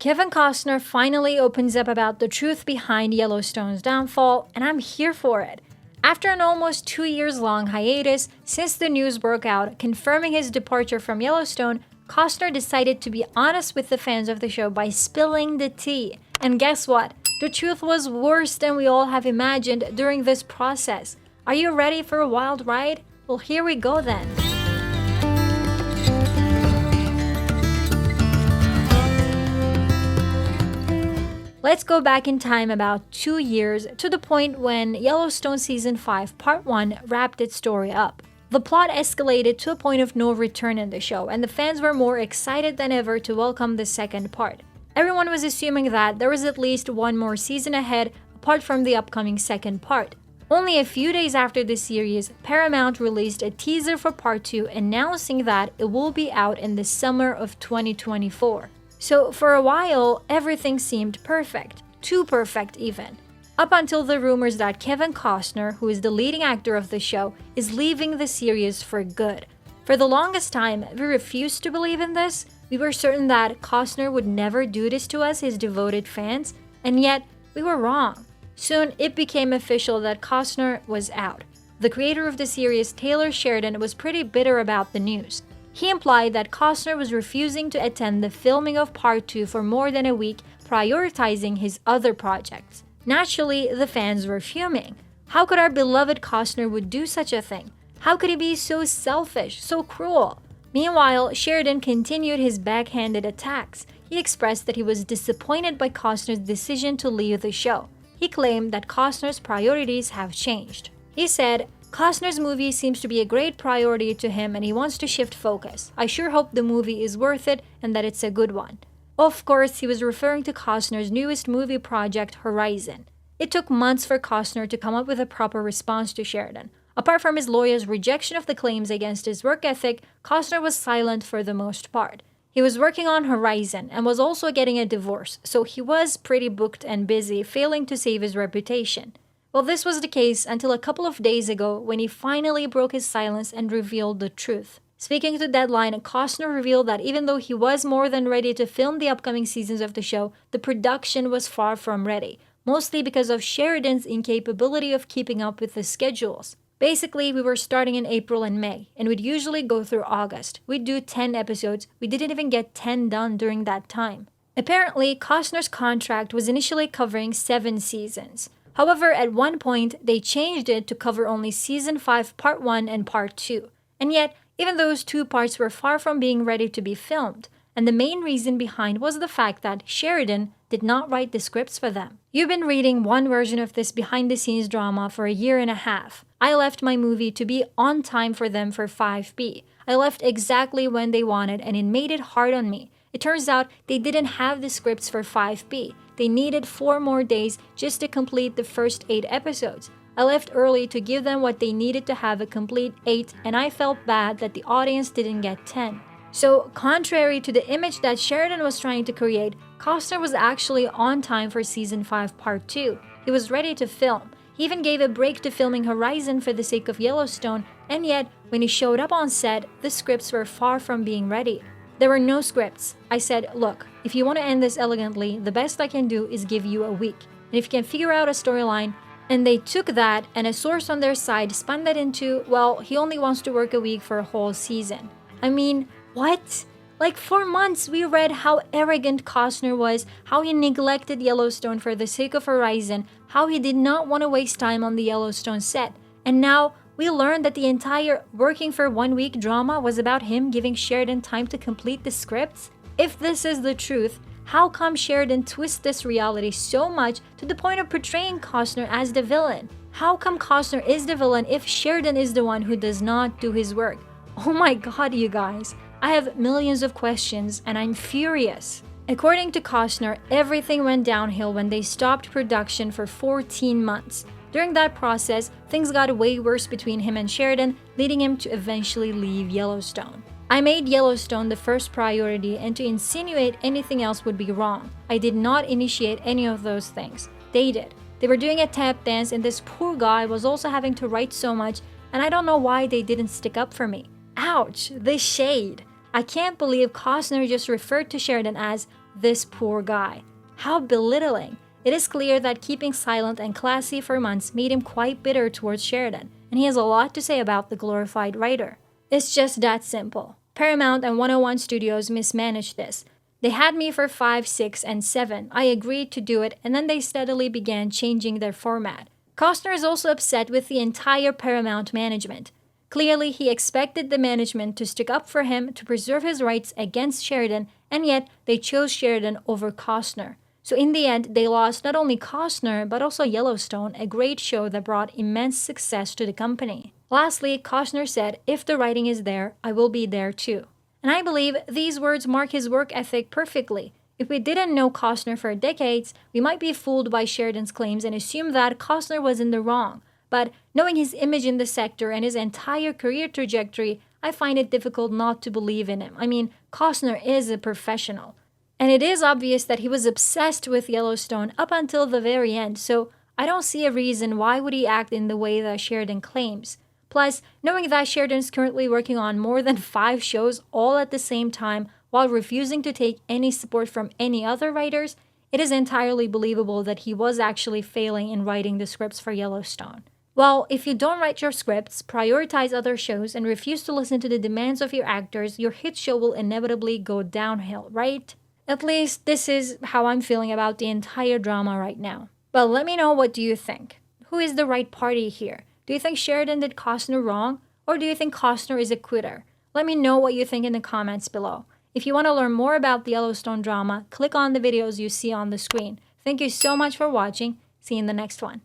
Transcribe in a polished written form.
Kevin Costner finally opens up about the truth behind Yellowstone's downfall, and I'm here for it. After an almost 2 years long hiatus since the news broke out confirming his departure from Yellowstone, Costner decided to be honest with the fans of the show by spilling the tea. And guess what? The truth was worse than we all have imagined during this process. Are you ready for a wild ride? Well, here we go then. Let's go back in time about 2 years to the point when Yellowstone Season 5 Part 1 wrapped its story up. The plot escalated to a point of no return in the show, and the fans were more excited than ever to welcome the second part. Everyone was assuming that there was at least one more season ahead apart from the upcoming second part. Only a few days after the series, Paramount released a teaser for Part 2 announcing that it will be out in the summer of 2024. So for a while, everything seemed perfect. Too perfect even. Up until the rumors that Kevin Costner, who is the leading actor of the show, is leaving the series for good. For the longest time, we refused to believe in this. We were certain that Costner would never do this to us, his devoted fans, and yet we were wrong. Soon, it became official that Costner was out. The creator of the series, Taylor Sheridan, was pretty bitter about the news. He implied that Costner was refusing to attend the filming of Part 2 for more than a week, prioritizing his other projects. Naturally, the fans were fuming. How could our beloved Costner would do such a thing? How could he be so selfish, so cruel? Meanwhile, Sheridan continued his backhanded attacks. He expressed that he was disappointed by Costner's decision to leave the show. He claimed that Costner's priorities have changed. He said, "Costner's movie seems to be a great priority to him and he wants to shift focus. I sure hope the movie is worth it and that it's a good one." Of course, he was referring to Costner's newest movie project, Horizon. It took months for Costner to come up with a proper response to Sheridan. Apart from his lawyer's rejection of the claims against his work ethic, Costner was silent for the most part. He was working on Horizon and was also getting a divorce, so he was pretty booked and busy, failing to save his reputation. Well, this was the case until a couple of days ago when he finally broke his silence and revealed the truth. Speaking to Deadline, Costner revealed that even though he was more than ready to film the upcoming seasons of the show, the production was far from ready, mostly because of Sheridan's incapability of keeping up with the schedules. Basically, we were starting in April and May, and we'd usually go through August. We'd do 10 episodes. We didn't even get 10 done during that time. Apparently, Costner's contract was initially covering 7 seasons. However, at one point, they changed it to cover only Season 5 Part 1 and Part 2. And yet, even those 2 parts were far from being ready to be filmed. And the main reason behind was the fact that Sheridan did not write the scripts for them. You've been reading one version of this behind-the-scenes drama for a year and a half. I left my movie to be on time for them for 5B. I left exactly when they wanted and it made it hard on me. It turns out they didn't have the scripts for 5B. They needed 4 more days just to complete the first 8 episodes. I left early to give them what they needed to have a complete 8, and I felt bad that the audience didn't get 10. So, contrary to the image that Sheridan was trying to create, Costner was actually on time for Season 5 Part 2. He was ready to film. He even gave a break to filming Horizon for the sake of Yellowstone, and yet, when he showed up on set, the scripts were far from being ready. There were no scripts. I said, "Look, if you want to end this elegantly, the best I can do is give you a week. And if you can figure out a storyline," and they took that and a source on their side spun that into, well, he only wants to work a week for a whole season. I mean, what? Like, for months we read how arrogant Costner was, how he neglected Yellowstone for the sake of Horizon, how he did not want to waste time on the Yellowstone set. And now, we learned that the entire working for 1 week drama was about him giving Sheridan time to complete the scripts? If this is the truth, how come Sheridan twists this reality so much to the point of portraying Costner as the villain? How come Costner is the villain if Sheridan is the one who does not do his work? Oh my god, you guys. I have millions of questions and I'm furious. According to Costner, everything went downhill when they stopped production for 14 months. During that process, things got way worse between him and Sheridan, leading him to eventually leave Yellowstone. I made Yellowstone the first priority, and to insinuate anything else would be wrong. I did not initiate any of those things. They did. They were doing a tap dance, and this poor guy was also having to write so much, and I don't know why they didn't stick up for me. Ouch, the shade. I can't believe Costner just referred to Sheridan as this poor guy. How belittling. It is clear that keeping silent and classy for months made him quite bitter towards Sheridan, and he has a lot to say about the glorified writer. It's just that simple. Paramount and 101 Studios mismanaged this. They had me for 5, 6, and 7. I agreed to do it, and then they steadily began changing their format. Costner is also upset with the entire Paramount management. Clearly, he expected the management to stick up for him to preserve his rights against Sheridan, and yet they chose Sheridan over Costner. So in the end, they lost not only Costner, but also Yellowstone, a great show that brought immense success to the company. Lastly, Costner said, "If the writing is there, I will be there too." And I believe these words mark his work ethic perfectly. If we didn't know Costner for decades, we might be fooled by Sheridan's claims and assume that Costner was in the wrong. But knowing his image in the sector and his entire career trajectory, I find it difficult not to believe in him. I mean, Costner is a professional. And it is obvious that he was obsessed with Yellowstone up until the very end, so I don't see a reason why would he act in the way that Sheridan claims. Plus, knowing that Sheridan is currently working on more than 5 shows all at the same time while refusing to take any support from any other writers, it is entirely believable that he was actually failing in writing the scripts for Yellowstone. Well, if you don't write your scripts, prioritize other shows, and refuse to listen to the demands of your actors, your hit show will inevitably go downhill, right? At least this is how I'm feeling about the entire drama right now. But let me know, what do you think? Who is the right party here? Do you think Sheridan did Costner wrong? Or do you think Costner is a quitter? Let me know what you think in the comments below. If you want to learn more about the Yellowstone drama, click on the videos you see on the screen. Thank you so much for watching. See you in the next one.